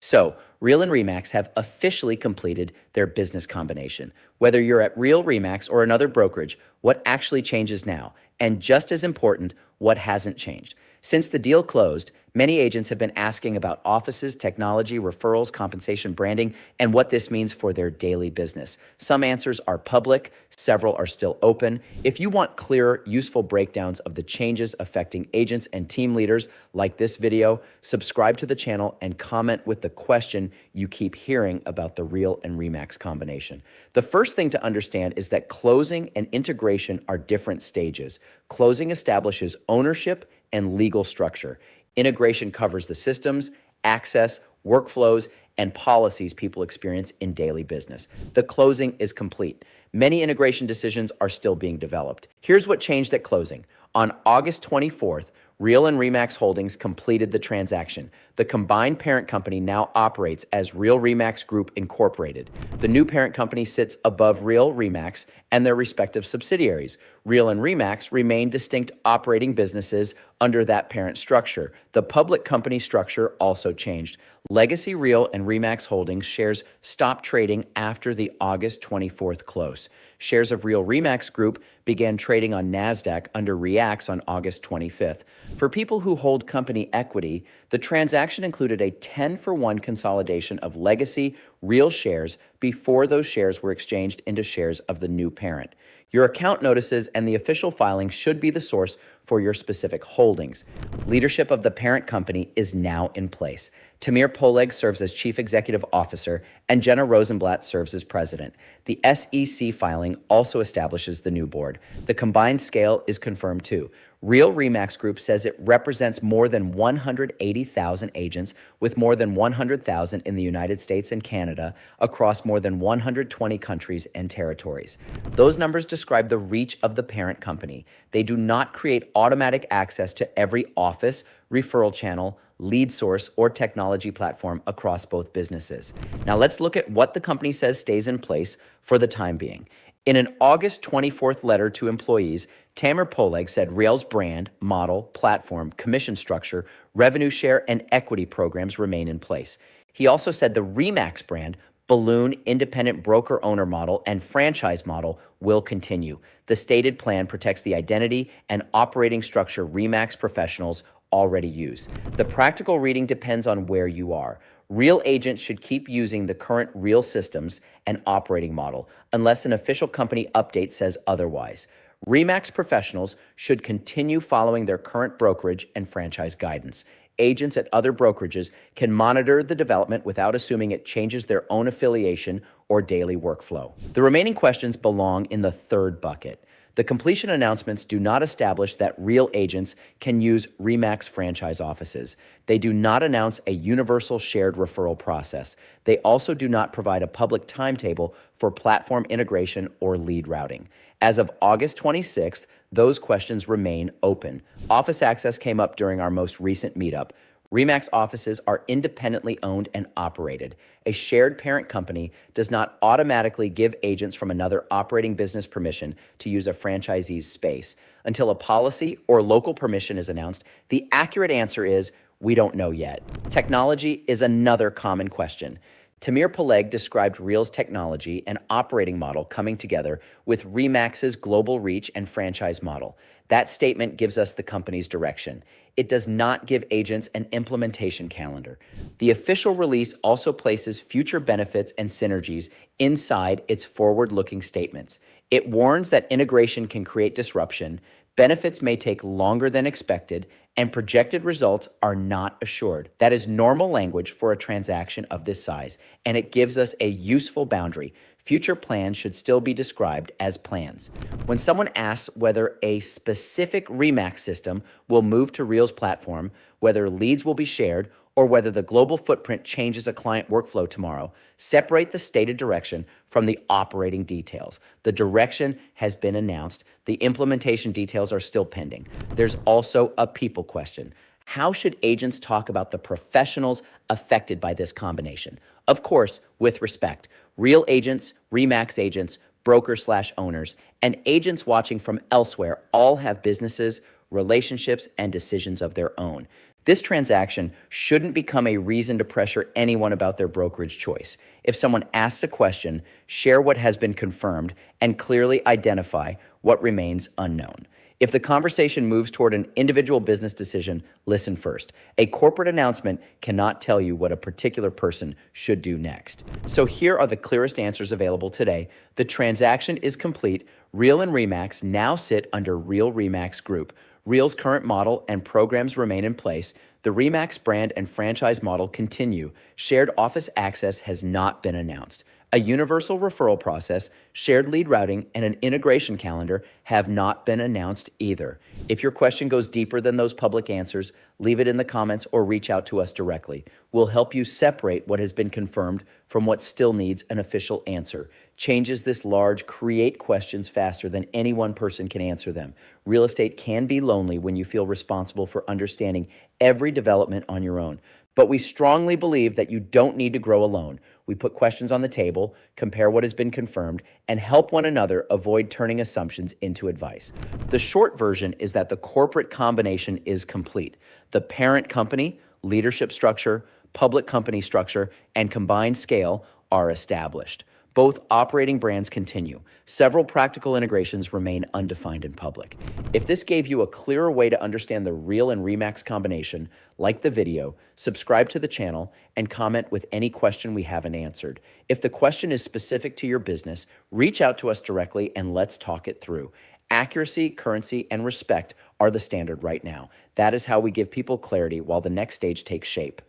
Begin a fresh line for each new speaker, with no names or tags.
So, Real and Remax have officially completed their business combination. Whether you're at Real, Remax, or another brokerage, what actually changes now? And just as important, what hasn't changed? Since the deal closed, many agents have been asking about offices, technology, referrals, compensation, branding, and what this means for their daily business. Some answers are public, several are still open. If you want clear, useful breakdowns of the changes affecting agents and team leaders like this video, subscribe to the channel and comment with the question you keep hearing about the Real and Remax combination. The first thing to understand is that closing and integration are different stages. Closing establishes ownership and legal structure. Integration covers the systems, access, workflows, and policies people experience in daily business. The closing is complete. Many integration decisions are still being developed. Here's what changed at closing. On August 24th, Real and Remax Holdings completed the transaction. The combined parent company now operates as Real Remax Group Incorporated. The new parent company sits above Real Remax and their respective subsidiaries. Real and Remax remain distinct operating businesses under that parent structure. The public company structure also changed. Legacy Real and Remax Holdings shares stopped trading after the August 24th close. Shares of Real Remax Group began trading on NASDAQ under REAX on August 25th. For people who hold company equity, the transaction included a 10-for-1 consolidation of legacy Real shares before those shares were exchanged into shares of the new parent. Your account notices and the official filing should be the source for your specific holdings. Leadership of the parent company is now in place. Tamir Poleg serves as Chief Executive Officer, and Jenna Rosenblatt serves as President. The SEC filing also establishes the new board. The combined scale is confirmed too. Real Remax Group says it represents more than 180,000 agents with more than 100,000 in the United States and Canada across more than 120 countries and territories. Those numbers describe the reach of the parent company. They do not create automatic access to every office, referral channel, lead source, or technology platform across both businesses. Now let's look at what the company says stays in place for the time being. In an August 24th letter to employees, Tamir Poleg said Real's brand, model, platform, commission structure, revenue share, and equity programs remain in place. He also said the Remax brand, balloon, independent broker-owner model, and franchise model will continue. The stated plan protects the identity and operating structure Remax professionals already use. The practical reading depends on where you are. Real agents should keep using the current Real systems and operating model unless an official company update says otherwise. Remax professionals should continue following their current brokerage and franchise guidance. Agents at other brokerages can monitor the development without assuming it changes their own affiliation or daily workflow. The remaining questions belong in the third bucket. The completion announcements do not establish that Real agents can use Remax franchise offices. They do not announce a universal shared referral process. They also do not provide a public timetable for platform integration or lead routing. As of August 26th, those questions remain open. Office access came up during our most recent meetup. Remax offices are independently owned and operated. A shared parent company does not automatically give agents from another operating business permission to use a franchisee's space. Until a policy or local permission is announced, the accurate answer is, we don't know yet. Technology is another common question. Tamir Poleg described Real's technology and operating model coming together with Remax's global reach and franchise model. That statement gives us the company's direction. It does not give agents an implementation calendar. The official release also places future benefits and synergies inside its forward-looking statements. It warns that integration can create disruption, benefits may take longer than expected, and projected results are not assured. That is normal language for a transaction of this size, and it gives us a useful boundary. Future plans should still be described as plans. When someone asks whether a specific Remax system will move to Real's platform, whether leads will be shared, or whether the global footprint changes a client workflow tomorrow, separate the stated direction from the operating details. The direction has been announced. The implementation details are still pending. There's also a people question. How should agents talk about the professionals affected by this combination? Of course, with respect. Real agents, Remax agents, brokers/owners, and agents watching from elsewhere all have businesses, relationships, and decisions of their own. This transaction shouldn't become a reason to pressure anyone about their brokerage choice. If someone asks a question, share what has been confirmed and clearly identify what remains unknown. If the conversation moves toward an individual business decision, listen first. A corporate announcement cannot tell you what a particular person should do next. So here are the clearest answers available today. The transaction is complete. Real and Remax now sit under Real Remax Group. Real's current model and programs remain in place. The Remax brand and franchise model continue. Shared office access has not been announced. A universal referral process, shared lead routing, and an integration calendar have not been announced either. If your question goes deeper than those public answers, leave it in the comments or reach out to us directly. We'll help you separate what has been confirmed from what still needs an official answer. Changes this large create questions faster than any one person can answer them. Real estate can be lonely when you feel responsible for understanding every development on your own. But we strongly believe that you don't need to grow alone. We put questions on the table, compare what has been confirmed, and help one another avoid turning assumptions into advice. The short version is that the corporate combination is complete. The parent company, leadership structure, public company structure, and combined scale are established. Both operating brands continue. Several practical integrations remain undefined in public. If this gave you a clearer way to understand the Real and Remax combination, like the video, subscribe to the channel, and comment with any question we haven't answered. If the question is specific to your business, reach out to us directly and let's talk it through. Accuracy, currency, and respect are the standard right now. That is how we give people clarity while the next stage takes shape.